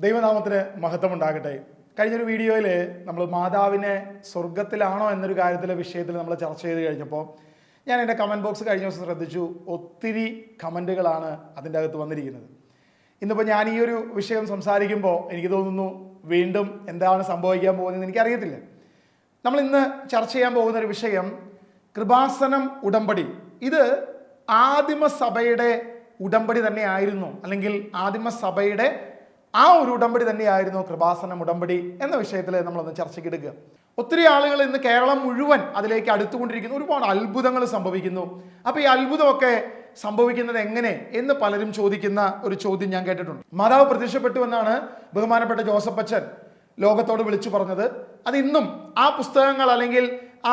ദൈവനാമത്തിന് മഹത്വം ഉണ്ടാകട്ടെ. കഴിഞ്ഞൊരു വീഡിയോയിൽ നമ്മൾ മാതാവിനെ സ്വർഗത്തിലാണോ എന്നൊരു വിഷയത്തിൽ നമ്മൾ ചർച്ച ചെയ്ത് കഴിഞ്ഞപ്പോൾ ഞാൻ എൻ്റെ കമൻറ്റ് ബോക്സ് കഴിഞ്ഞ ദിവസം ശ്രദ്ധിച്ചു. ഒത്തിരി കമൻറ്റുകളാണ് അതിൻ്റെ അകത്ത് വന്നിരിക്കുന്നത്. ഇന്നിപ്പോൾ ഞാൻ ഈ ഒരു വിഷയം സംസാരിക്കുമ്പോൾ എനിക്ക് തോന്നുന്നു വീണ്ടും എന്താണ് സംഭവിക്കാൻ പോകുന്നതെന്ന് എനിക്കറിയത്തില്ല. നമ്മൾ ഇന്ന് ചർച്ച ചെയ്യാൻ പോകുന്ന ഒരു വിഷയം കൃപാസനം ഉടമ്പടി. ഇത് ആദിമസഭയുടെ ഉടമ്പടി തന്നെയായിരുന്നു, അല്ലെങ്കിൽ ആദിമസഭയുടെ ആ ഒരു ഉടമ്പടി തന്നെയായിരുന്നു കൃപാസനം ഉടമ്പടി എന്ന വിഷയത്തിൽ നമ്മളൊന്ന് ചർച്ചയ്ക്ക് എടുക്കുക. ഒത്തിരി ആളുകൾ ഇന്ന് കേരളം മുഴുവൻ അതിലേക്ക് അടുത്തുകൊണ്ടിരിക്കുന്നു. ഒരുപാട് അത്ഭുതങ്ങൾ സംഭവിക്കുന്നു. അപ്പോൾ ഈ അത്ഭുതമൊക്കെ സംഭവിക്കുന്നത് എങ്ങനെ എന്ന് പലരും ചോദിക്കുന്ന ഒരു ചോദ്യം ഞാൻ കേട്ടിട്ടുണ്ട്. മാതാവ് പ്രത്യക്ഷപ്പെട്ടു എന്നാണ് ബഹുമാനപ്പെട്ട ജോസഫ് അച്ഛൻ ലോകത്തോട് വിളിച്ചു പറഞ്ഞത്. അത് ഇന്നും ആ പുസ്തകങ്ങൾ അല്ലെങ്കിൽ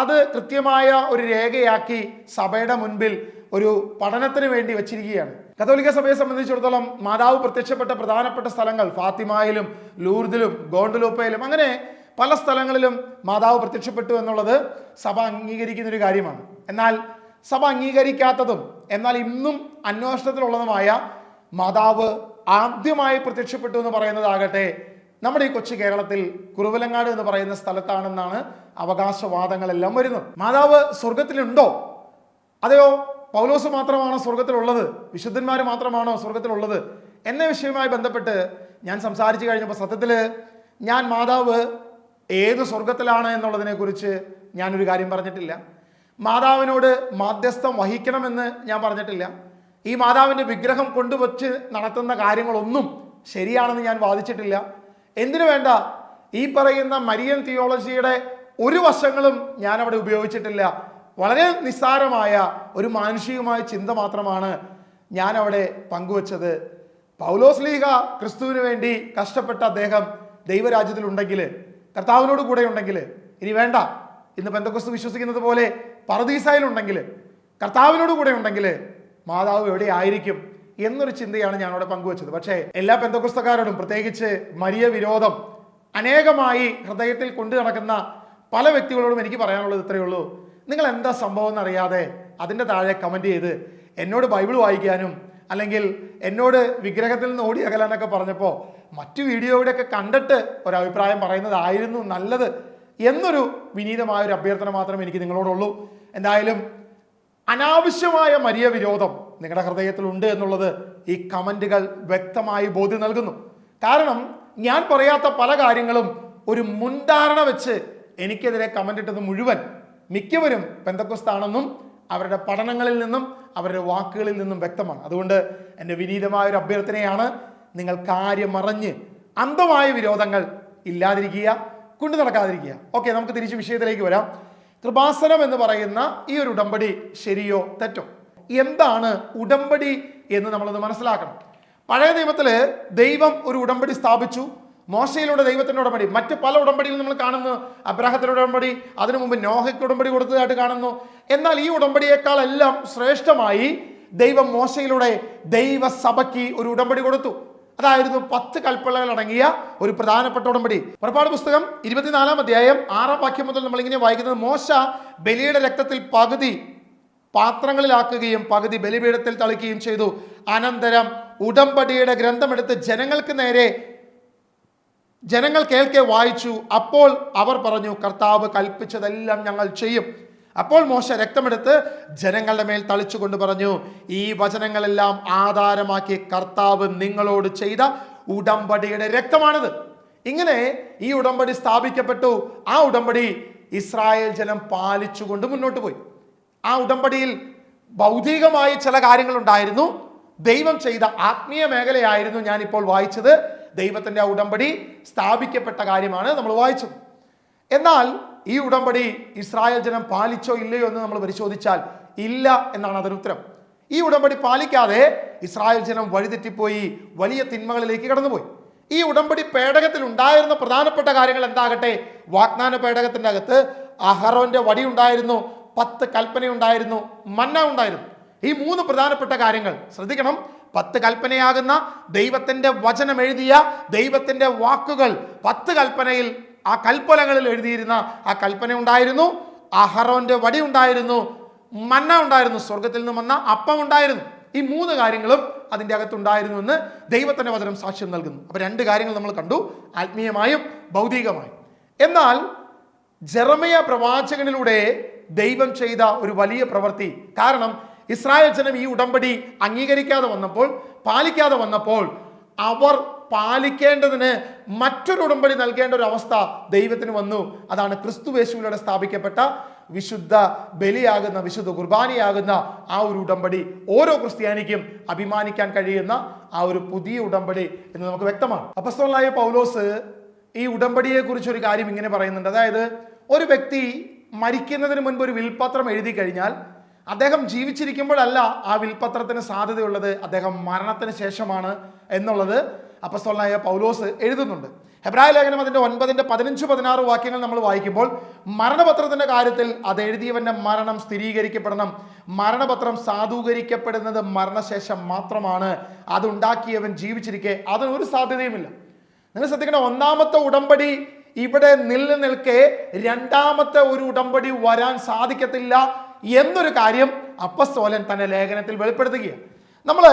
അത് കൃത്യമായ ഒരു രേഖയാക്കി സഭയുടെ മുൻപിൽ ഒരു പഠനത്തിന് വേണ്ടി വെച്ചിരിക്കുകയാണ്. കത്തോലിക്ക സഭയെ സംബന്ധിച്ചിടത്തോളം മാതാവ് പ്രത്യക്ഷപ്പെട്ട പ്രധാനപ്പെട്ട സ്ഥലങ്ങൾ ഫാത്തിമയിലും ലൂർദിലും ഗോണ്ടലൂപ്പയിലും അങ്ങനെ പല സ്ഥലങ്ങളിലും മാതാവ് പ്രത്യക്ഷപ്പെട്ടു എന്നുള്ളത് സഭ അംഗീകരിക്കുന്ന ഒരു കാര്യമാണ്. എന്നാൽ സഭ അംഗീകരിക്കാത്തതും എന്നാൽ ഇന്നും അന്വേഷണത്തിലുള്ളതുമായ മാതാവ് ആദ്യമായി പ്രത്യക്ഷപ്പെട്ടു എന്ന് പറയുന്നതാകട്ടെ നമ്മുടെ ഈ കൊച്ചു കേരളത്തിൽ കുറുവലങ്ങാട് എന്ന് പറയുന്ന സ്ഥലത്താണെന്നാണ് അവകാശവാദങ്ങളെല്ലാം വരുന്നത്. മാതാവ് സ്വർഗത്തിലുണ്ടോ, അതെയോ പൗലോസ് മാത്രമാണോ സ്വർഗത്തിലുള്ളത്, വിശുദ്ധന്മാർ മാത്രമാണോ സ്വർഗത്തിലുള്ളത് എന്ന വിഷയവുമായി ബന്ധപ്പെട്ട് ഞാൻ സംസാരിച്ചു കഴിഞ്ഞപ്പോൾ സത്യത്തിൽ ഞാൻ മാതാവ് ഏത് സ്വർഗത്തിലാണ് എന്നുള്ളതിനെക്കുറിച്ച് ഞാനൊരു കാര്യം പറഞ്ഞിട്ടില്ല. മാതാവിനോട് മാധ്യസ്ഥം വഹിക്കണമെന്ന് ഞാൻ പറഞ്ഞിട്ടില്ല. ഈ മാതാവിൻ്റെ വിഗ്രഹം കൊണ്ടുവച്ച് നടത്തുന്ന കാര്യങ്ങളൊന്നും ശരിയാണെന്ന് ഞാൻ വാദിച്ചിട്ടില്ല. എന്തിനു വേണ്ട, ഈ പറയുന്ന മരിയൻ തിയോളജിയുടെ ഒരു വശങ്ങളും ഞാൻ അവിടെ ഉപയോഗിച്ചിട്ടില്ല. വളരെ നിസ്സാരമായ ഒരു മാനുഷികമായ ചിന്ത മാത്രമാണ് ഞാൻ അവിടെ പങ്കുവച്ചത്. പൗലോസ് ലീഗ ക്രിസ്തുവിന് വേണ്ടി കഷ്ടപ്പെട്ട അദ്ദേഹം ദൈവരാജ്യത്തിലുണ്ടെങ്കിൽ, കർത്താവിനോട് കൂടെ ഉണ്ടെങ്കിൽ, ഇനി വേണ്ട ഇന്ന് പെന്തക്കോസ്ത് വിശ്വസിക്കുന്നത് പോലെ പറുദീസായിലുണ്ടെങ്കിൽ, കർത്താവിനോട് കൂടെ ഉണ്ടെങ്കിൽ മാതാവ് എവിടെ ആയിരിക്കും എന്നൊരു ചിന്തയാണ് ഞാൻ അവിടെ പങ്കുവച്ചത്. പക്ഷേ എല്ലാ പെന്തക്കോസ്തക്കാരോടും, പ്രത്യേകിച്ച് മരിയ വിരോധം അനേകമായി ഹൃദയത്തിൽ കൊണ്ടു നടക്കുന്ന പല വ്യക്തികളോടും എനിക്ക് പറയാനുള്ളത് ഇത്രയേ ഉള്ളൂ. നിങ്ങൾ എന്താ സംഭവം എന്നറിയാതെ അതിൻ്റെ താഴെ കമൻറ്റ് ചെയ്ത് എന്നോട് ബൈബിൾ വായിക്കാനും അല്ലെങ്കിൽ എന്നോട് വിഗ്രഹത്തിൽ നിന്ന് ഓടി അകലാനൊക്കെ പറഞ്ഞപ്പോൾ മറ്റു വീഡിയോയുടെയൊക്കെ കണ്ടിട്ട് ഒരഭിപ്രായം പറയുന്നതായിരുന്നു നല്ലത് എന്നൊരു വിനീതമായൊരു അഭ്യർത്ഥന മാത്രമേ എനിക്ക് നിങ്ങളോടുള്ളൂ. എന്തായാലും അനാവശ്യമായ മരിയ വിരോധം നിങ്ങളുടെ ഹൃദയത്തിലുണ്ട് എന്നുള്ളത് ഈ കമൻറ്റുകൾ വ്യക്തമായി ബോധ്യം നൽകുന്നു. കാരണം ഞാൻ പറയാത്ത പല കാര്യങ്ങളും ഒരു മുൻധാരണ വെച്ച് എനിക്കെതിരെ കമൻ്റ് ഇട്ടത് മുഴുവൻ മിക്കവരും പെന്തക്കോസ്താണെന്നും അവരുടെ പഠനങ്ങളിൽ നിന്നും അവരുടെ വാക്കുകളിൽ നിന്നും വ്യക്തമാണ്. അതുകൊണ്ട് എൻ്റെ വിനീതമായൊരു അഭ്യർത്ഥനയാണ്, നിങ്ങൾ കാര്യമറിഞ്ഞ് അന്ധമായ വിരോധങ്ങൾ ഇല്ലാതിരിക്കുക, കൊണ്ടു നടക്കാതിരിക്കുക. ഓക്കെ, നമുക്ക് തിരിച്ച് വിഷയത്തിലേക്ക് വരാം. കൃപാസനം എന്ന് പറയുന്ന ഈ ഒരു ഉടമ്പടി ശരിയോ തെറ്റോ? എന്താണ് ഉടമ്പടി എന്ന് നമ്മളൊന്ന് മനസ്സിലാക്കണം. പഴയ നിയമത്തിൽ ദൈവം ഒരു ഉടമ്പടി സ്ഥാപിച്ചു. മോശയിലൂടെ ദൈവത്തിൻ്റെ ഉടമ്പടി, മറ്റ് പല ഉടമ്പടിയിൽ നമ്മൾ കാണുന്നു. അബ്രാഹത്തിൻ്റെ ഉടമ്പടി, അതിനു മുമ്പ് നോഹയ്ക്ക് ഉടമ്പടി കൊടുത്തതായിട്ട് കാണുന്നു. എന്നാൽ ഈ ഉടമ്പടിയേക്കാളെല്ലാം ശ്രേഷ്ഠമായി ദൈവം മോശയിലൂടെ ദൈവസഭയ്ക്ക് ഒരു ഉടമ്പടി കൊടുത്തു. അതായിരുന്നു 10 കൽപ്പനകൾ അടങ്ങിയ ഒരു പ്രധാനപ്പെട്ട ഉടമ്പടി. പുറപ്പാട് പുസ്തകം 24-ാം അധ്യായം 6-ാം വാക്യം മുതൽ നമ്മളിങ്ങനെ വായിക്കുന്നത്, മോശ ബലിയുടെ രക്തത്തിൽ പകുതി പാത്രങ്ങളിലാക്കുകയും പകുതി ബലിപീഠത്തിൽ തളിക്കുകയും ചെയ്തു. അനന്തരം ഉടമ്പടിയുടെ ഗ്രന്ഥമെടുത്ത് ജനങ്ങൾ കേൾക്കെ വായിച്ചു. അപ്പോൾ അവർ പറഞ്ഞു, കർത്താവ് കൽപ്പിച്ചതെല്ലാം ഞങ്ങൾ ചെയ്യും. അപ്പോൾ മോശ രക്തമെടുത്ത് ജനങ്ങളുടെ മേൽ തളിച്ചുകൊണ്ട് പറഞ്ഞു, ഈ വചനങ്ങളെല്ലാം ആധാരമാക്കി കർത്താവ് നിങ്ങളോട് ചെയ്ത ഉടമ്പടിയുടെ രക്തമാണിത്. ഇങ്ങനെ ഈ ഉടമ്പടി സ്ഥാപിക്കപ്പെട്ടു. ആ ഉടമ്പടി ഇസ്രായേൽ ജനം പാലിച്ചുകൊണ്ട് മുന്നോട്ട് പോയി. ആ ഉടമ്പടിയിൽ ഭൗതികമായി ചില കാര്യങ്ങളുണ്ടായിരുന്നു. ദൈവം ചെയ്ത ആത്മീയ മേഖലയായിരുന്നു ഞാനിപ്പോൾ വായിച്ചത്. ദൈവത്തിൻ്റെ ആ ഉടമ്പടി സ്ഥാപിക്കപ്പെട്ട കാര്യമാണ് നമ്മൾ വായിച്ചത്. എന്നാൽ ഈ ഉടമ്പടി ഇസ്രായേൽ ജനം പാലിച്ചോ ഇല്ലയോ എന്ന് നമ്മൾ പരിശോധിച്ചാൽ ഇല്ല എന്നാണ് അതിന് ഉത്തരം. ഈ ഉടമ്പടി പാലിക്കാതെ ഇസ്രായേൽ ജനം വഴിതെറ്റിപ്പോയി, വലിയ തിന്മകളിലേക്ക് കടന്നുപോയി. ഈ ഉടമ്പടി പേടകത്തിൽ ഉണ്ടായിരുന്ന പ്രധാനപ്പെട്ട കാര്യങ്ങൾ എന്താകട്ടെ, വാഗ്ദാന പേടകത്തിൻ്റെ അകത്ത് അഹറോന്റെ വടി ഉണ്ടായിരുന്നു, 10 കൽപ്പനയുണ്ടായിരുന്നു, മന്ന ഉണ്ടായിരുന്നു. ഈ 3 പ്രധാനപ്പെട്ട കാര്യങ്ങൾ ശ്രദ്ധിക്കണം. 10 കൽപ്പനയാകുന്ന ദൈവത്തിൻ്റെ വചനം എഴുതിയ ദൈവത്തിൻ്റെ വാക്കുകൾ 10 കൽപ്പനയിൽ ആ കൽപ്പനകളിൽ എഴുതിയിരുന്ന ആ കൽപ്പന ഉണ്ടായിരുന്നു, അഹറോന്റെ വടി ഉണ്ടായിരുന്നു, മന്ന ഉണ്ടായിരുന്നു, സ്വർഗത്തിൽ നിന്ന് വന്ന അപ്പം ഉണ്ടായിരുന്നു. ഈ 3 കാര്യങ്ങളും അതിൻ്റെ അകത്തുണ്ടായിരുന്നു എന്ന് ദൈവത്തിൻ്റെ വചനം സാക്ഷ്യം നൽകുന്നു. അപ്പോൾ രണ്ട് കാര്യങ്ങൾ നമ്മൾ കണ്ടു, ആത്മീയമായും ഭൗതികമായും. എന്നാൽ ജെറമിയ പ്രവാചകനിലൂടെ ദൈവം ചെയ്ത ഒരു വലിയ പ്രവൃത്തി, കാരണം ഇസ്രായേൽ ജനം ഈ ഉടമ്പടി അംഗീകരിക്കാതെ വന്നപ്പോൾ, പാലിക്കാതെ വന്നപ്പോൾ, അവർ പാലിക്കേണ്ടതിന് മറ്റൊരു ഉടമ്പടി നൽകേണ്ട ഒരു അവസ്ഥ ദൈവത്തിന് വന്നു. അതാണ് ക്രിസ്തുയേശുവിലൂടെ സ്ഥാപിക്കപ്പെട്ട വിശുദ്ധ ബലിയാകുന്ന, വിശുദ്ധ കുർബാനയാകുന്ന ആ ഒരു ഉടമ്പടി. ഓരോ ക്രിസ്ത്യാനിക്കും അഭിമാനിക്കാൻ കഴിയുന്ന ആ ഒരു പുതിയ ഉടമ്പടി എന്ന് നമുക്ക് വ്യക്തമാണ്. അപ്പോസ്തലനായ പൗലോസ് ഈ ഉടമ്പടിയെ കുറിച്ച് ഒരു കാര്യം ഇങ്ങനെ പറയുന്നുണ്ട്. അതായത് ഒരു വ്യക്തി മരിക്കുന്നതിന് മുൻപ് ഒരു വിൽപത്രം എഴുതി കഴിഞ്ഞാൽ അദ്ദേഹം ജീവിച്ചിരിക്കുമ്പോഴല്ല ആ വിൽപത്രത്തിന് സാധ്യതയുള്ളത്, അദ്ദേഹം മരണത്തിന് ശേഷമാണ് എന്നുള്ളത് അപ്പോസ്തലനായ പൗലോസ് എഴുതുന്നുണ്ട്. ഹെബ്രായ ലേഖനം അതിൻ്റെ 9-15-16 വാക്യങ്ങൾ നമ്മൾ വായിക്കുമ്പോൾ മരണപത്രത്തിന്റെ കാര്യത്തിൽ അത് എഴുതിയവന്റെ മരണം സ്ഥിരീകരിക്കപ്പെടണം, മരണപത്രം സാധൂകരിക്കപ്പെടുന്നത് മരണശേഷം മാത്രമാണ്, അതുണ്ടാക്കിയവൻ ജീവിച്ചിരിക്കെ അതിനൊരു സാധ്യതയുമില്ല. നിങ്ങൾ ശ്രദ്ധിക്കണം, ഒന്നാമത്തെ ഉടമ്പടി ഇവിടെ നിൽക്കെ രണ്ടാമത്തെ ഒരു ഉടമ്പടി വരാൻ സാധിക്കത്തില്ല എന്നൊരു കാര്യം അപ്പസ്തോലൻ തന്റെ ലേഖനത്തിൽ വെളിപ്പെടുത്തുകയാണ്. നമ്മൾ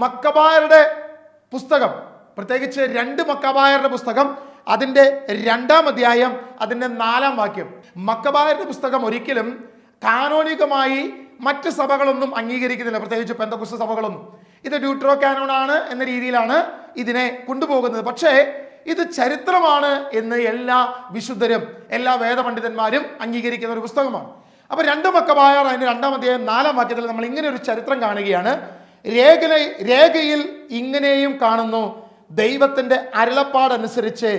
മക്കബായരുടെ പുസ്തകം, പ്രത്യേകിച്ച് 2 മക്കബായരുടെ പുസ്തകം അതിൻ്റെ 2-ാം അധ്യായം അതിൻ്റെ 4-ാം വാക്യം, മക്കബായരുടെ പുസ്തകം ഒരിക്കലും കാനോനികമായി മറ്റ് സഭകളൊന്നും അംഗീകരിക്കുന്നില്ല, പ്രത്യേകിച്ച് പെന്തക്കോസ്ത് സഭകളൊന്നും. ഇത് ഡ്യൂട്രോ കാനോൺ ആണ് എന്ന രീതിയിലാണ് ഇതിനെ കൊണ്ടുപോകുന്നത്. പക്ഷേ ഇത് ചരിത്രമാണ് എന്ന് എല്ലാ വിശുദ്ധരും എല്ലാ വേദപണ്ഡിതന്മാരും അംഗീകരിക്കുന്ന ഒരു പുസ്തകമാണ്. അപ്പോൾ 2 മക്കബായർ അതിൻ്റെ 2-ാം അധ്യായം 4-ാം വാക്യത്തിൽ നമ്മൾ ഇങ്ങനെ ഒരു ചരിത്രം കാണുകയാണ്. രേഖയിൽ ഇങ്ങനെയും കാണുന്നു, ദൈവത്തിന്റെ അരുളപ്പാടനുസരിച്ച്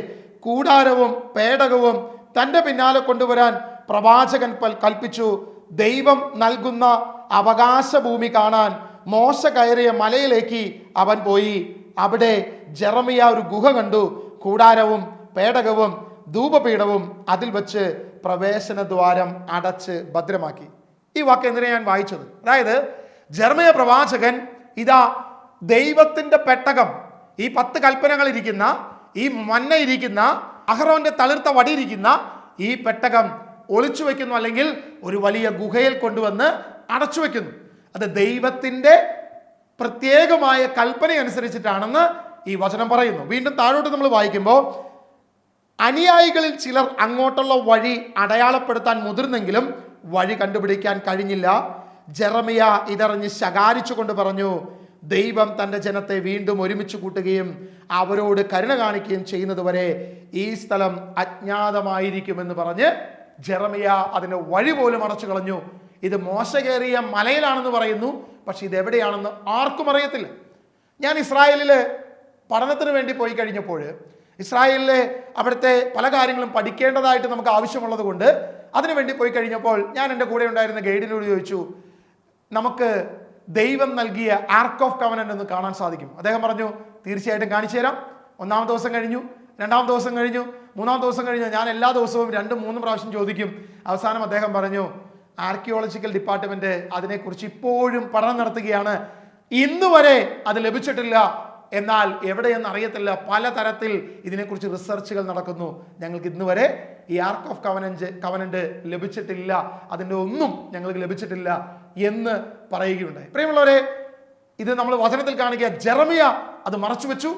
കൂടാരവും പേടകവും തൻ്റെ പിന്നാലെ കൊണ്ടുവരാൻ പ്രവാചകൻ കൽപ്പിച്ചു. ദൈവം നൽകുന്ന അവകാശഭൂമി കാണാൻ മോശ കയറിയ മലയിലേക്ക് അവൻ പോയി. അവിടെ ജെറമിയ ഒരു ഗുഹ കണ്ടു. കൂടാരവും പേടകവും ധൂപപീഠവും അതിൽ വെച്ച് പ്രവേശന ദ്വാരം അടച്ച് ഭദ്രമാക്കി. ഈ വാക്ക് എന്തിനാ ഞാൻ വായിച്ചത്? അതായത് ജെറമിയ പ്രവാചകൻ ഇതാ ദൈവത്തിന്റെ പെട്ടകം, ഈ 10 കൽപ്പനകൾ ഇരിക്കുന്ന, ഈ മന്ന ഇരിക്കുന്ന, അഹ്റോന്റെ തളിർത്ത വടിയിരിക്കുന്ന ഈ പെട്ടകം ഒളിച്ചു വെക്കുന്നു, അല്ലെങ്കിൽ ഒരു വലിയ ഗുഹയിൽ കൊണ്ടുവന്ന് അടച്ചു വെക്കുന്നു. അത് ദൈവത്തിന്റെ പ്രത്യേകമായ കൽപ്പന അനുസരിച്ചിട്ടാണെന്ന് ഈ വചനം പറയുന്നു. വീണ്ടും താഴോട്ട് നമ്മൾ വായിക്കുമ്പോൾ അനുയായികളിൽ ചിലർ അങ്ങോട്ടുള്ള വഴി അടയാളപ്പെടുത്താൻ മുതിർന്നെങ്കിലും വഴി കണ്ടുപിടിക്കാൻ കഴിഞ്ഞില്ല. ജെറമിയ ഇതറിഞ്ഞ് ശകാരിച്ചു കൊണ്ട് പറഞ്ഞു, ദൈവം തൻ്റെ ജനത്തെ വീണ്ടും ഒരുമിച്ച് കൂട്ടുകയും അവരോട് കരുണ കാണിക്കുകയും ചെയ്യുന്നതുവരെ ഈ സ്ഥലം അജ്ഞാതമായിരിക്കുമെന്ന് പറഞ്ഞ് ജെറമിയ അതിൻ്റെ വഴി പോലും അടച്ചു കളഞ്ഞു. ഇത് മോശ കയറിയ മലയിലാണെന്ന് പറയുന്നു, പക്ഷെ ഇത് എവിടെയാണെന്ന് ആർക്കും അറിയത്തില്ല. ഞാൻ ഇസ്രായേലിൽ പഠനത്തിന് വേണ്ടി പോയി കഴിഞ്ഞപ്പോൾ ഇസ്രായേലിലെ അവിടുത്തെ പല കാര്യങ്ങളും പഠിക്കേണ്ടതായിട്ട് നമുക്ക് ആവശ്യമുള്ളത് കൊണ്ട് അതിനു വേണ്ടി പോയി കഴിഞ്ഞപ്പോൾ ഞാൻ എൻ്റെ കൂടെ ഉണ്ടായിരുന്ന ഗൈഡിനോട് ചോദിച്ചു, നമുക്ക് ദൈവം നൽകിയ ആർക്ക് ഓഫ് കവനന്റ് ഒന്ന് കാണാൻ സാധിക്കും? അദ്ദേഹം പറഞ്ഞു, തീർച്ചയായിട്ടും കാണിച്ചു തരാം. 1-ാമത്തെ ദിവസം കഴിഞ്ഞു, 2-ാമത്തെ ദിവസം കഴിഞ്ഞു, 3-ാമത്തെ ദിവസം കഴിഞ്ഞു. ഞാൻ എല്ലാ ദിവസവും 2-3 പ്രാവശ്യം ചോദിക്കും. അവസാനം അദ്ദേഹം പറഞ്ഞു, ആർക്കിയോളജിക്കൽ ഡിപ്പാർട്ട്മെന്റ് അതിനെക്കുറിച്ച് ഇപ്പോഴും പഠനം നടത്തുകയാണ്, ഇന്ന് വരെ അത് ലഭിച്ചിട്ടില്ല. എന്നാൽ എവിടെയെന്ന് അറിയത്തില്ല, പലതരത്തിൽ ഇതിനെക്കുറിച്ച് റിസർച്ചുകൾ നടക്കുന്നു. ഞങ്ങൾക്ക് ഇന്ന് വരെ ഈ ആർക്ക് ഓഫ് കവനന്റ് ലഭിച്ചിട്ടില്ല, അതിൻ്റെ ഒന്നും ഞങ്ങൾക്ക് ലഭിച്ചിട്ടില്ല എന്ന് പറയുകയുണ്ടായി. പ്രിയമുള്ളവരെ, ഇത് നമ്മൾ വചനത്തിൽ കാണുക, ജെറമിയ അത് മറച്ചു വെച്ചു.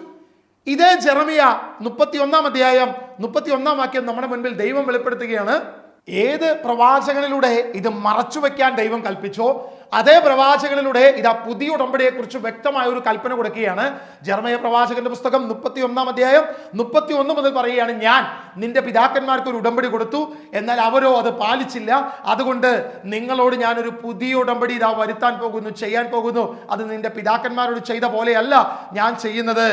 ഇതേ ജെറമിയ 31-ാം അധ്യായം 31-ാം വാക്യം നമ്മുടെ മുൻപിൽ ദൈവം വെളിപ്പെടുത്തുകയാണ്. ഏത് പ്രവാചകനിലൂടെ ഇത് മറച്ചു വെക്കാൻ ദൈവം കൽപ്പിച്ചോ അതേ പ്രവാചകനിലൂടെ ഇതാ പുതിയ ഉടമ്പടിയെ കുറിച്ച് വ്യക്തമായ ഒരു കൽപ്പന കൊടുക്കുകയാണ്. ജെറമിയ പ്രവാചകന്റെ പുസ്തകം 31-ാം അധ്യായം 31 മുതൽ പറയുകയാണ്, ഞാൻ നിന്റെ പിതാക്കന്മാർക്ക് ഒരു ഉടമ്പടി കൊടുത്തു, എന്നാൽ അവരോ അത് പാലിച്ചില്ല. അതുകൊണ്ട് നിങ്ങളോട് ഞാനൊരു പുതിയ ഉടമ്പടി ഇതാ വരുത്താൻ പോകുന്നു, ചെയ്യാൻ പോകുന്നു. അത് നിന്റെ പിതാക്കന്മാരോട് ചെയ്ത പോലെയല്ല ഞാൻ ചെയ്യുന്നത്.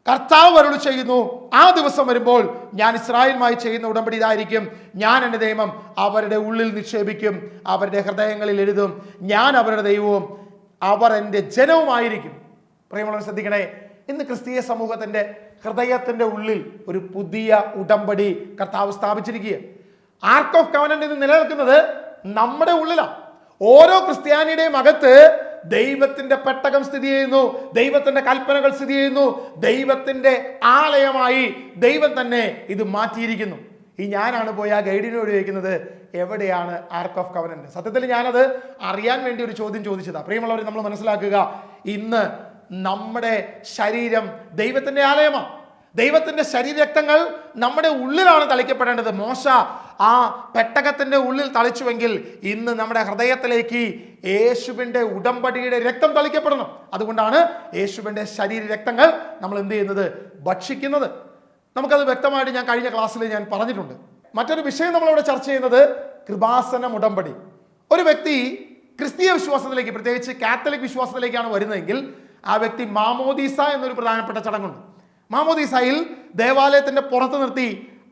കർത്താവ് അരുളി ചെയ്യുന്നു, ആ ദിവസം വരുമ്പോൾ ഞാൻ ഇസ്രായേലുമായി ചെയ്യുന്ന ഉടമ്പടി ഇതായിരിക്കും. ഞാൻ എൻ്റെ നിയമം അവരുടെ ഉള്ളിൽ നിക്ഷേപിക്കും, അവരുടെ ഹൃദയങ്ങളിൽ എഴുതും. ഞാൻ അവരുടെ ദൈവവും അവർ എൻ്റെ ജനവുമായിരിക്കും. പ്രിയമുള്ളവർ ശ്രദ്ധിക്കണേ, ഇന്ന് ക്രിസ്തീയ സമൂഹത്തിന്റെ ഹൃദയത്തിന്റെ ഉള്ളിൽ ഒരു പുതിയ ഉടമ്പടി കർത്താവ് സ്ഥാപിച്ചിരിക്കുക. ആർക്ക് ഓഫ് കവനന്റ് ഇന്ന് നിലനിൽക്കുന്നത് നമ്മുടെ ഉള്ളിലാണ്. ഓരോ ക്രിസ്ത്യാനിയുടെയും അകത്ത് ദൈവത്തിന്റെ പെട്ടകം സ്ഥിതി ചെയ്യുന്നു, ദൈവത്തിന്റെ കൽപ്പനകൾ സ്ഥിതി ചെയ്യുന്നു. ദൈവത്തിന്റെ ആലയമായി ദൈവം തന്നെ ഇത് മാറ്റിയിരിക്കുന്നു. ഈ ഞാനാണ് പോയി ആ ഗൈഡിനോട് ചോദിക്കുന്നത്, എവിടെയാണ് ആർക്ക് ഓഫ് കവനന്റ്? സത്യത്തിൽ ഞാനത് അറിയാൻ വേണ്ടി ഒരു ചോദ്യം ചോദിച്ചതാണ്. പ്രിയമുള്ളവരെ, നമ്മൾ മനസ്സിലാക്കുക, ഇന്ന് നമ്മുടെ ശരീരം ദൈവത്തിൻ്റെ ആലയമാണ്. ദൈവത്തിൻ്റെ ശരീരരക്തങ്ങൾ നമ്മുടെ ഉള്ളിലാണ് തളിക്കപ്പെടേണ്ടത്. മോശ ആ പെട്ടകത്തിൻ്റെ ഉള്ളിൽ തളിച്ചുവെങ്കിൽ ഇന്ന് നമ്മുടെ ഹൃദയത്തിലേക്ക് യേശുവിൻ്റെ ഉടമ്പടിയുടെ രക്തം തളിക്കപ്പെടണം. അതുകൊണ്ടാണ് യേശുവിൻ്റെ ശരീരരക്തങ്ങൾ നമ്മൾ എന്ത് ചെയ്യുന്നത്? ഭക്ഷിക്കുന്നത്. നമുക്കത് വ്യക്തമായിട്ട് ഞാൻ കഴിഞ്ഞ ക്ലാസ്സിൽ ഞാൻ പറഞ്ഞിട്ടുണ്ട്. മറ്റൊരു വിഷയം നമ്മളിവിടെ ചർച്ച ചെയ്യുന്നത് കൃപാസനം ഉടമ്പടി. ഒരു വ്യക്തി ക്രിസ്തീയ വിശ്വാസത്തിലേക്ക്, പ്രത്യേകിച്ച് കാത്തലിക് വിശ്വാസത്തിലേക്കാണ് വരുന്നതെങ്കിൽ ആ വ്യക്തി മാമോദീസ എന്നൊരു പ്രധാനപ്പെട്ട ചടങ്ങുണ്ട്. മാമോദീസയിൽ ദേവാലയത്തിന്റെ പുറത്ത് നിർത്തി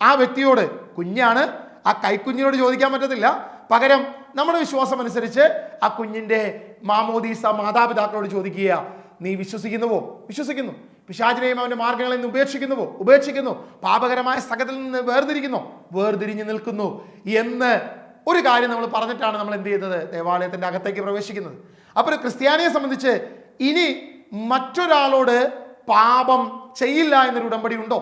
ആ വ്യക്തിയോട്, കുഞ്ഞാണ്, ആ കൈക്കുഞ്ഞിനോട് ചോദിക്കാൻ പറ്റത്തില്ല, പകരം നമ്മുടെ വിശ്വാസം അനുസരിച്ച് ആ കുഞ്ഞിന്റെ മാമോദീസ മാതാപിതാക്കളോട് ചോദിക്കുക, നീ വിശ്വസിക്കുന്നുവോ? വിശ്വസിക്കുന്നു. പിശാചിനെയും അവന്റെ മാർഗ്ഗങ്ങളിൽ നിന്ന് ഉപേക്ഷിക്കുന്നുവോ? ഉപേക്ഷിക്കുന്നു. പാപകരമായ സകലത്തിൽ നിന്ന് വേർതിരിഞ്ഞു നിൽക്കുന്നു എന്ന് ഒരു കാര്യം നമ്മൾ പറഞ്ഞിട്ടാണ് നമ്മൾ എന്ത് ചെയ്യുന്നത്? ദേവാലയത്തിന്റെ അകത്തേക്ക് പ്രവേശിക്കുന്നത്. അപ്പോൾ ഒരു ക്രിസ്ത്യാനിയെ സംബന്ധിച്ച് ഇനി മറ്റൊരാളോട് പാപം ചെയ്യില്ല എന്നൊരു ഉടമ്പടി ഉണ്ടോ?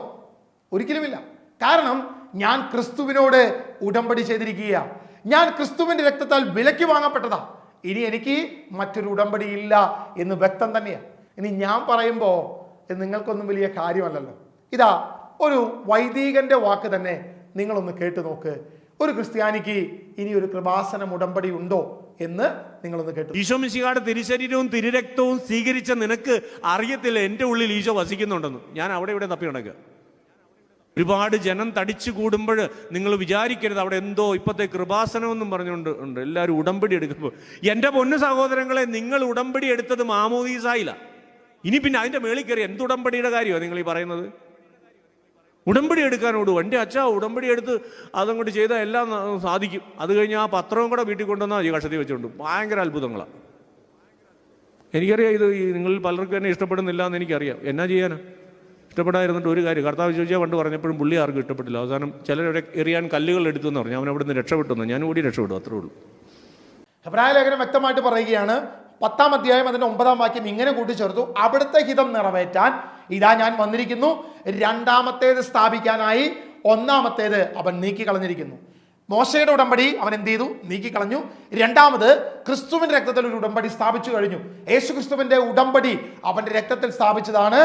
ഒരിക്കലുമില്ല. കാരണം ഞാൻ ക്രിസ്തുവിനോട് ഉടമ്പടി ചെയ്തിരിക്കുക, ഞാൻ ക്രിസ്തുവിന്റെ രക്തത്താൽ വിലയ്ക്ക് വാങ്ങപ്പെട്ടതാ, ഇനി എനിക്ക് മറ്റൊരു ഉടമ്പടി ഇല്ല എന്ന് വ്യക്തം തന്നെയാണ്. ഇനി ഞാൻ പറയുമ്പോൾ ഇത് നിങ്ങൾക്കൊന്നും വലിയ കാര്യമല്ലല്ലോ. ഇതാ ഒരു വൈദികന്റെ വാക്ക് തന്നെ നിങ്ങളൊന്ന് കേട്ടു നോക്ക്. ഒരു ക്രിസ്ത്യാനിക്ക് ഇനി ഒരു കൃപാസനം ഉടമ്പടി ഉണ്ടോ എന്ന് നിങ്ങളൊന്ന് കേട്ടു. ഈശോ മിശിഹായുടെ തിരുശരീരവും തിരുരക്തവും സ്വീകരിച്ച നിനക്ക് അറിയത്തില്ല എൻ്റെ ഉള്ളിൽ ഈശോ വസിക്കുന്നുണ്ടെന്ന്. ഞാൻ അവിടെ ഇവിടെ തപ്പി നടക്കുക. ഒരുപാട് ജനം തടിച്ചു കൂടുമ്പോൾ നിങ്ങൾ വിചാരിക്കരുത് അവിടെ എന്തോ ഇപ്പോഴത്തെ കൃപാസനം എന്നും പറഞ്ഞുകൊണ്ട് ഉണ്ട്. എല്ലാവരും ഉടമ്പടി എടുക്കുമ്പോൾ, എൻ്റെ പൊന്നു സഹോദരങ്ങളെ, നിങ്ങൾ ഉടമ്പടി എടുത്തത് മാമോദീസായില്ല. ഇനി പിന്നെ അതിൻ്റെ മേളിൽ കയറി എന്ത് ഉടമ്പടിയുടെ കാര്യമാണ് നിങ്ങൾ ഈ പറയുന്നത്? ഉടമ്പടി എടുക്കാനോട് എൻ്റെ അച്ഛാ ഉടമ്പടി എടുത്ത് അതങ്ങോട്ട് ചെയ്താൽ എല്ലാം സാധിക്കും. അത് കഴിഞ്ഞ് ആ പത്രവും കൂടെ വീട്ടിൽ കൊണ്ടുവന്നാൽ ഈ കഷത്തി വെച്ചുകൊണ്ട് ഭയങ്കര അത്ഭുതങ്ങളാണ്. എനിക്കറിയാം ഇത് നിങ്ങളിൽ പലർക്കും എന്നെ ഇഷ്ടപ്പെടുന്നില്ല എന്ന് എനിക്കറിയാം. എന്നാ ചെയ്യാനാ? ഇഷ്ടപ്പെടാതിരുന്നിട്ട് ഒരു കാര്യം. കർത്താവ് ചോദിച്ചാൽ പണ്ട് പറഞ്ഞപ്പോഴും പുള്ളി ആർക്കും ഇഷ്ടപ്പെട്ടില്ല. അവസാനം ചിലരെ എറിയാൻ കല്ലുകൾ എടുത്തു എന്ന് പറഞ്ഞു. അവൻ അവിടെ നിന്ന് രക്ഷപ്പെട്ടു. ഞാൻ കൂടി രക്ഷപ്പെട്ടു. അത്രേ ഉള്ളൂ. ഹെബ്രായ ലേഖനം വ്യക്തമായിട്ട് പറയുകയാണ്, 10-ാം അധ്യായം അതിന്റെ 9-ാം വാക്യം ഇങ്ങനെ കൂട്ടിച്ചേർത്തു, അവിടുത്തെ ഹിതം നിറവേറ്റാൻ ഇതാ ഞാൻ വന്നിരിക്കുന്നു, രണ്ടാമത്തേത് സ്ഥാപിക്കാനായി ഒന്നാമത്തേത് അവൻ നീക്കിക്കളഞ്ഞിരിക്കുന്നു. മോശയുടെ ഉടമ്പടി അവൻ എന്ത് ചെയ്തു? നീക്കിക്കളഞ്ഞു. രണ്ടാമത് ക്രിസ്തുവിന്റെ രക്തത്തിൽ ഒരു ഉടമ്പടി സ്ഥാപിച്ചു കഴിഞ്ഞു. യേശു ക്രിസ്തുവിന്റെ ഉടമ്പടി അവന്റെ രക്തത്തിൽ സ്ഥാപിച്ചതാണ്.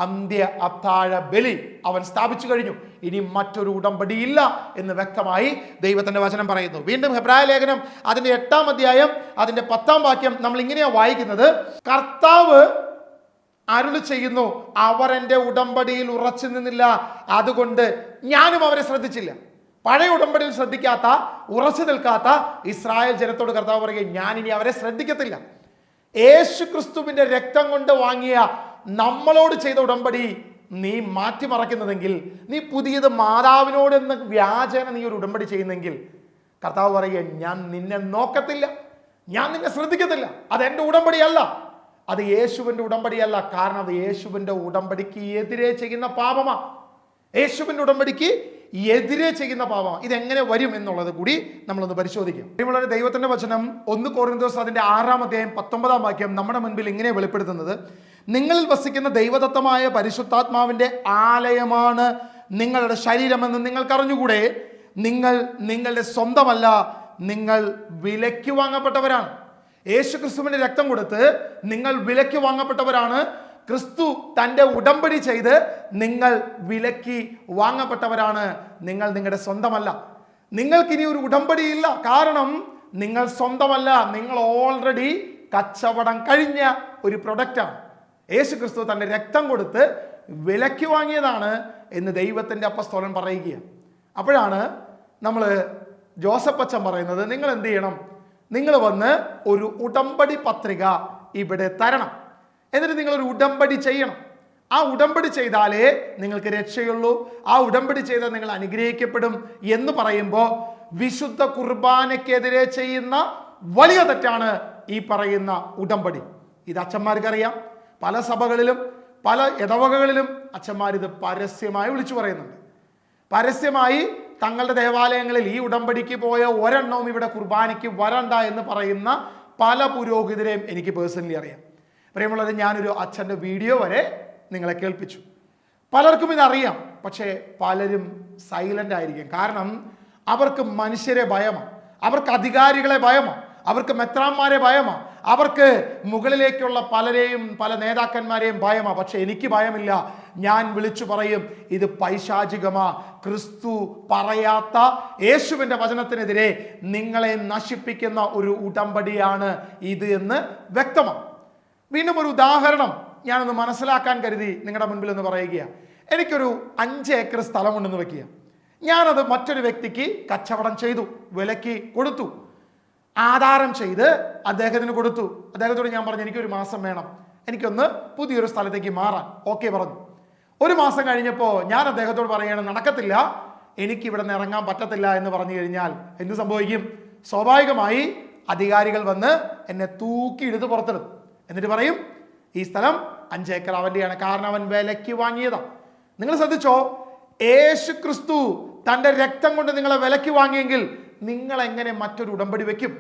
അന്ത്യ അത്താഴ ബലി അവൻ സ്ഥാപിച്ചു കഴിഞ്ഞു. ഇനി മറ്റൊരു ഉടമ്പടി ഇല്ല എന്ന് വ്യക്തമായി ദൈവത്തിന്റെ വചനം പറയുന്നു. വീണ്ടും ഹെബ്രായ ലേഖനം അതിന്റെ 8-ാം അധ്യായം അതിന്റെ 10-ാം വാക്യം നമ്മൾ ഇങ്ങനെയാ വായിക്കുന്നത്, കർത്താവ് അരുളി ചെയ്യുന്നു, അവർ എൻ്റെ ഉടമ്പടിയിൽ ഉറച്ചു നിന്നില്ല, അതുകൊണ്ട് ഞാനും അവരെ ശ്രദ്ധിച്ചില്ല. പഴയ ഉടമ്പടിയിൽ ശ്രദ്ധിക്കാത്ത, ഉറച്ചു നിൽക്കാത്ത ഇസ്രായേൽ ജനത്തോട് കർത്താവ് പറയുക, ഞാൻ ഇനി അവരെ ശ്രദ്ധിക്കത്തില്ല. യേശു ക്രിസ്തുവിന്റെ രക്തം കൊണ്ട് വാങ്ങിയ നമ്മളോട് ചെയ്ത ഉടമ്പടി നീ മാറ്റിമറയ്ക്കുന്നതെങ്കിൽ, നീ പുതിയത് മാതാവിനോട് എന്ന വ്യാജേന നീ ഒരു ഉടമ്പടി ചെയ്യുന്നെങ്കിൽ കർത്താവ് പറയുക, ഞാൻ നിന്നെ നോക്കത്തില്ല, ഞാൻ നിന്നെ ശ്രദ്ധിക്കത്തില്ല. അത് എൻ്റെ ഉടമ്പടിയല്ല, അത് യേശുവിൻ്റെ ഉടമ്പടിയല്ല. കാരണം അത് യേശുവിൻ്റെ ഉടമ്പടിക്ക് എതിരെ ചെയ്യുന്ന പാപമാണ്. യേശുവിൻ്റെ ഉടമ്പടിക്ക് എതിരെ ചെയ്യുന്ന പാപമാണ്. ഇതെങ്ങനെ വരും എന്നുള്ളത് കൂടി നമ്മളൊന്ന് പരിശോധിക്കാം. പ്രിയമുള്ളവരെ, ദൈവത്തിന്റെ വചനം 1 കൊരിന്തോസ് അതിന്റെ 6-ാം അധ്യായം 19-ാം വാക്യം നമ്മുടെ മുൻപിൽ ഇങ്ങനെ വെളിപ്പെടുത്തുന്നത്, നിങ്ങളിൽ വസിക്കുന്ന ദൈവദത്തമായ പരിശുദ്ധാത്മാവിന്റെ ആലയമാണ് നിങ്ങളുടെ ശരീരമെന്ന് നിങ്ങൾക്കറിഞ്ഞുകൂടെ? നിങ്ങൾ നിങ്ങളുടെ സ്വന്തമല്ല, നിങ്ങൾ വിലയ്ക്ക് വാങ്ങപ്പെട്ടവരാണ്. യേശു ക്രിസ്തുവിന്റെ രക്തം കൊടുത്ത് നിങ്ങൾ വിലയ്ക്ക് വാങ്ങപ്പെട്ടവരാണ്. ക്രിസ്തു തൻ്റെ ഉടമ്പടി ചെയ്ത് നിങ്ങൾ വിലയ്ക്ക് വാങ്ങപ്പെട്ടവരാണ്. നിങ്ങൾ നിങ്ങളുടെ സ്വന്തമല്ല. നിങ്ങൾക്കിനി ഒരു ഉടമ്പടിയില്ല. കാരണം നിങ്ങൾ സ്വന്തമല്ല, നിങ്ങൾ ഓൾറെഡി കച്ചവടം കഴിഞ്ഞ ഒരു പ്രൊഡക്റ്റാണ്. യേശു ക്രിസ്തു തൻ്റെ രക്തം കൊടുത്ത് വിലയ്ക്ക് വാങ്ങിയതാണ് എന്ന് ദൈവത്തിൻ്റെ അപ്പസ്തോലൻ പറയുകയാണ്. അപ്പോഴാണ് നമ്മൾ ജോസഫ് അച്ഛൻ പറയുന്നത്, നിങ്ങൾ എന്ത് ചെയ്യണം? നിങ്ങൾ വന്ന് ഒരു ഉടമ്പടി പത്രിക ഇവിടെ തരണം, എന്നിട്ട് നിങ്ങളൊരു ഉടമ്പടി ചെയ്യണം. ആ ഉടമ്പടി ചെയ്താലേ നിങ്ങൾക്ക് രക്ഷയുള്ളൂ, ആ ഉടമ്പടി ചെയ്താൽ നിങ്ങൾ അനുഗ്രഹിക്കപ്പെടും എന്ന് പറയുമ്പോൾ വിശുദ്ധ കുർബാനയ്ക്കെതിരെ ചെയ്യുന്ന വലിയ തെറ്റാണ് ഈ പറയുന്ന ഉടമ്പടി. ഇത് അച്ഛന്മാർക്കറിയാം. പല സഭകളിലും പല ഇടവകകളിലും അച്ഛന്മാർ ഇത് പരസ്യമായി വിളിച്ചു പറയുന്നുണ്ട്. പരസ്യമായി തങ്ങളുടെ ദേവാലയങ്ങളിൽ ഈ ഉടമ്പടിക്ക് പോയ ഒരെണ്ണവും ഇവിടെ കുർബാനയ്ക്ക് വരണ്ട എന്ന് പറയുന്ന പല പുരോഹിതരെയും എനിക്ക് പേഴ്സണലി അറിയാം. പ്രിയമുള്ളത്, ഞാനൊരു അച്ഛൻ്റെ വീഡിയോ വരെ നിങ്ങളെ കേൾപ്പിച്ചു. പലർക്കും ഇതറിയാം, പക്ഷേ പലരും സൈലൻ്റ് ആയിരിക്കും. കാരണം അവർക്ക് മനുഷ്യരെ ഭയമാണ്, അവർക്ക് അധികാരികളെ ഭയമാണ്, അവർക്ക് മെത്രാന്മാരെ ഭയമാ, അവർക്ക് മുകളിലേക്കുള്ള പല നേതാക്കന്മാരെയും ഭയമാ. പക്ഷെ എനിക്ക് ഭയമില്ല. ഞാൻ വിളിച്ചു പറയും, ഇത് പൈശാചികമാ. ക്രിസ്തു പറയാത്ത യേശുവിൻ്റെ വചനത്തിനെതിരെ നിങ്ങളെ നശിപ്പിക്കുന്ന ഒരു ഉടമ്പടിയാണ് ഇത് എന്ന് വ്യക്തമാണ്. വീണ്ടും ഒരു ഉദാഹരണം ഞാനൊന്ന് മനസ്സിലാക്കാൻ കരുതി നിങ്ങളുടെ മുൻപിൽ ഒന്ന് പറയുകയാണ്. എനിക്കൊരു 5 ഏക്കർ സ്ഥലമുണ്ടെന്ന് വെക്കുക. ഞാനത് മറ്റൊരു വ്യക്തിക്ക് കച്ചവടം ചെയ്തു, വിലയ്ക്ക് കൊടുത്തു, ആധാരം ചെയ്ത് അദ്ദേഹത്തിന് കൊടുത്തു. അദ്ദേഹത്തോട് ഞാൻ പറഞ്ഞു, എനിക്കൊരു മാസം വേണം, എനിക്കൊന്ന് പുതിയൊരു സ്ഥലത്തേക്ക് മാറാൻ. ഓക്കെ പറഞ്ഞു. ഒരു മാസം കഴിഞ്ഞപ്പോൾ ഞാൻ അദ്ദേഹത്തോട് പറയുകയാണ്, നടക്കത്തില്ല, എനിക്ക് ഇവിടെ നിന്ന് ഇറങ്ങാൻ പറ്റത്തില്ല എന്ന് പറഞ്ഞു കഴിഞ്ഞാൽ എന്ത് സംഭവിക്കും? സ്വാഭാവികമായി അധികാരികൾ വന്ന് എന്നെ തൂക്കിയെടുത്ത് പുറത്തിടും. എന്നിട്ട് പറയും, ഈ സ്ഥലം 5 ഏക്കർ അവൻ്റെയാണ്, കാരണം അവൻ വിലയ്ക്ക് വാങ്ങിയതാ. നിങ്ങൾ ശ്രദ്ധിച്ചോ, യേശു ക്രിസ്തു തൻ്റെ രക്തം കൊണ്ട് നിങ്ങളെ വിലയ്ക്ക് വാങ്ങിയെങ്കിൽ നിങ്ങൾ എങ്ങനെ മറ്റൊരു ഉടമ്പടി വെക്കും?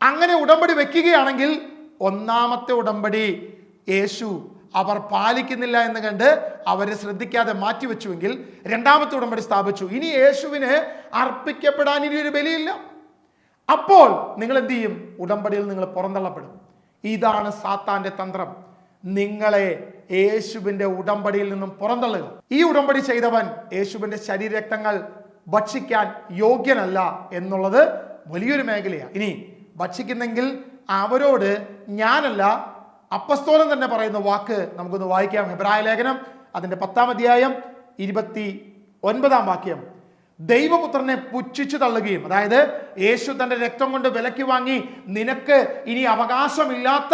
അങ്ങനെ ഉടമ്പടി വെക്കുകയാണെങ്കിൽ ഒന്നാമത്തെ ഉടമ്പടി യേശു അവർ പാലിക്കുന്നില്ല എന്ന് കണ്ട് അവരെ ശ്രദ്ധിക്കാതെ മാറ്റിവെച്ചുവെങ്കിൽ രണ്ടാമത്തെ ഉടമ്പടി സ്ഥാപിച്ചു. ഇനി യേശുവിന് അർപ്പിക്കപ്പെടാൻ ഇനി ഒരു ബലിയില്ല. അപ്പോൾ നിങ്ങൾ എന്ത് ചെയ്യും? ഉടമ്പടിയിൽ നിങ്ങൾ പുറന്തള്ളപ്പെടും. ഇതാണ് സാത്താന്റെ തന്ത്രം, നിങ്ങളെ യേശുവിന്റെ ഉടമ്പടിയിൽ നിന്നും പുറന്തള്ളുക. ഈ ഉടമ്പടി ചെയ്തവൻ യേശുവിന്റെ ശരീരരക്തങ്ങൾ ഭക്ഷിക്കാൻ യോഗ്യനല്ല എന്നുള്ളത് വലിയൊരു മേഖലയാണ്. ഇനി ഭക്ഷിക്കുന്നെങ്കിൽ അവരോട് ഞാനല്ല, അപ്പസ്തോലൻ തന്നെ പറയുന്ന വാക്ക് നമുക്കൊന്ന് വായിക്കാം. ഹെബ്രായ ലേഖനം അതിന്റെ 10-ാം അധ്യായം 29-ാം വാക്യം. ദൈവപുത്രനെ പുച്ഛിച്ചു തള്ളുകയും, അതായത് യേശു തന്റെ രക്തം കൊണ്ട് വിലയ്ക്ക് വാങ്ങി നിനക്ക് ഇനി അവകാശമില്ലാത്ത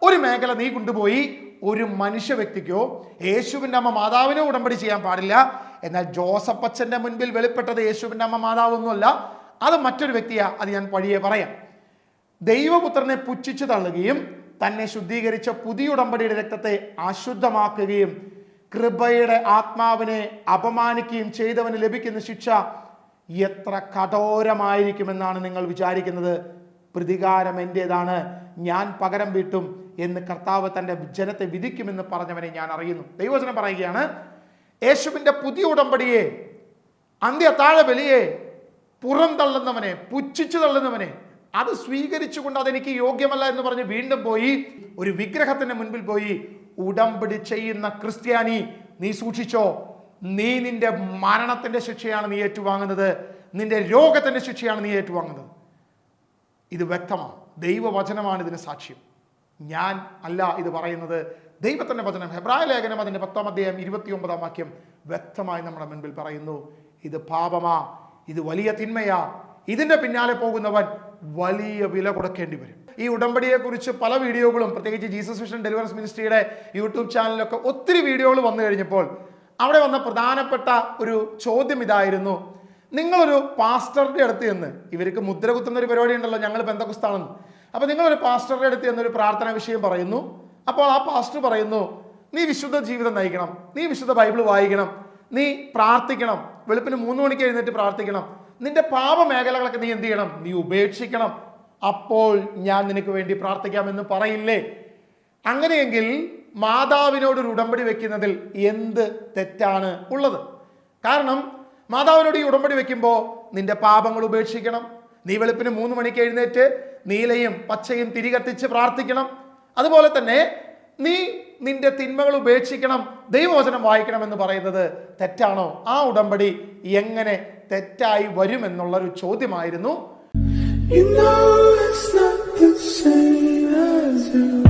ഒരു മേഖല നീ കൊണ്ടുപോയി ഒരു മനുഷ്യ വ്യക്തിക്കോ യേശുവിൻ്റെ അമ്മ മാതാവിനോ ഉടമ്പടി ചെയ്യാൻ പാടില്ല. എന്നാൽ ജോസഫ് അച്ഛൻ്റെ മുൻപിൽ വെളിപ്പെട്ടത് യേശുവിൻ്റെ അമ്മ മാതാവൊന്നുമല്ല, അത് മറ്റൊരു വ്യക്തിയാ. അത് ഞാൻ വഴിയെ പറയാം. ദൈവപുത്രനെ പുച്ഛിച്ചു തള്ളുകയും തന്നെ ശുദ്ധീകരിച്ച പുതിയ ഉടമ്പടിയുടെ രക്തത്തെ അശുദ്ധമാക്കുകയും കൃപയുടെ ആത്മാവിനെ അപമാനിക്കുകയും ചെയ്തവന് ലഭിക്കുന്ന ശിക്ഷ എത്ര കഠോരമായിരിക്കുമെന്നാണ് നിങ്ങൾ വിചാരിക്കുന്നത്? പ്രതികാരം എൻ്റേതാണ്, ഞാൻ പകരം വീട്ടും എന്ന് കർത്താവ് തൻ്റെ ജനത്തെ വിധിക്കുമെന്ന് പറഞ്ഞവനെ ഞാൻ അറിയുന്നു. ദൈവവചനം പറയുകയാണ്, യേശുവിൻ്റെ പുതിയ ഉടമ്പടിയെ, അന്ത്യത്താഴ ബലിയെ പുറന്തള്ളുന്നവനെ, പുച്ഛിച്ചു തള്ളുന്നവനെ, അത് സ്വീകരിച്ചുകൊണ്ട് അതെനിക്ക് യോഗ്യമല്ല എന്ന് പറഞ്ഞ് വീണ്ടും പോയി ഒരു വിഗ്രഹത്തിന്റെ മുൻപിൽ പോയി ഉടമ്പടി ചെയ്യുന്ന ക്രിസ്ത്യാനി, നീ സൂക്ഷിച്ചോ, നീ നിന്റെ മരണത്തിന്റെ ശിക്ഷയാണ് നീ ഏറ്റുവാങ്ങുന്നത്, നിന്റെ രോഗത്തിന്റെ ശിക്ഷയാണ് നീ ഏറ്റുവാങ്ങുന്നത്. ഇത് വ്യക്തമാണ്, ദൈവവചനമാണ് ഇതിന് സാക്ഷ്യം. ഞാൻ അല്ല ഇത് പറയുന്നത്, ദൈവത്തിന്റെ വചനം. ഹെബ്രായ ലേഖനം അതിന്റെ 10-ാം അധ്യായം 29-ാം വാക്യം വ്യക്തമായി നമ്മുടെ മുൻപിൽ പറയുന്നു, ഇത് പാപമാ, ഇത് വലിയ തിന്മയാ, ഇതിന്റെ പിന്നാലെ പോകുന്നവൻ വലിയ വില കൊടുക്കേണ്ടി വരും. ഈ ഉടമ്പടിയെ കുറിച്ച് പല വീഡിയോകളും, പ്രത്യേകിച്ച് ജീസസ് വിഷൻ ഡെലിവറൻസ് മിനിസ്ട്രിയുടെ യൂട്യൂബ് ചാനലിലൊക്കെ ഒത്തിരി വീഡിയോകൾ വന്നു കഴിഞ്ഞപ്പോൾ അവിടെ വന്ന പ്രധാനപ്പെട്ട ഒരു ചോദ്യം ഇതായിരുന്നു, നിങ്ങളൊരു പാസ്റ്ററുടെ അടുത്ത് ചെന്ന്, ഇവർക്ക് മുദ്ര കുത്തുന്ന ഒരു പരിപാടി ഉണ്ടല്ലോ, ഞങ്ങൾ പെന്തക്കോസ്താണെന്ന്, അപ്പോൾ നിങ്ങളൊരു പാസ്റ്ററുടെ അടുത്ത് ചെന്നൊരു പ്രാർത്ഥനാ വിഷയം പറയുന്നു. അപ്പോൾ ആ പാസ്റ്റർ പറയുന്നു, നീ വിശുദ്ധ ജീവിതം നയിക്കണം, നീ വിശുദ്ധ ബൈബിൾ വായിക്കണം, നീ പ്രാർത്ഥിക്കണം, വെളുപ്പിന് 3 മണിക്ക് എഴുന്നേറ്റ് പ്രാർത്ഥിക്കണം, നിന്റെ പാപ മേഖലകളൊക്കെ നീ എന്ത് ചെയ്യണം? നീ ഉപേക്ഷിക്കണം, അപ്പോൾ ഞാൻ നിനക്ക് വേണ്ടി പ്രാർത്ഥിക്കാമെന്ന് പറയില്ലേ? അങ്ങനെയെങ്കിൽ മാതാവിനോട് ഒരു ഉടമ്പടി വെക്കുന്നതിൽ എന്ത് തെറ്റാണ് ഉള്ളത്? കാരണം മാതാവിനോട് ഈ ഉടമ്പടി വെക്കുമ്പോൾ നിന്റെ പാപങ്ങൾ ഉപേക്ഷിക്കണം, നീ വെളുപ്പിന് 3 മണിക്ക് എഴുന്നേറ്റ് നീലയും പച്ചയും തിരികത്തിച്ച് പ്രാർത്ഥിക്കണം, അതുപോലെ തന്നെ നീ നിന്റെ തിന്മകൾ ഉപേക്ഷിക്കണം, ദൈവവചനം വായിക്കണം എന്ന് പറയുന്നത് തെറ്റാണോ? ആ ഉടമ്പടി എങ്ങനെ തെറ്റായി വരുമെന്നുള്ളൊരു ചോദ്യമായിരുന്നു. You know it's not the same as you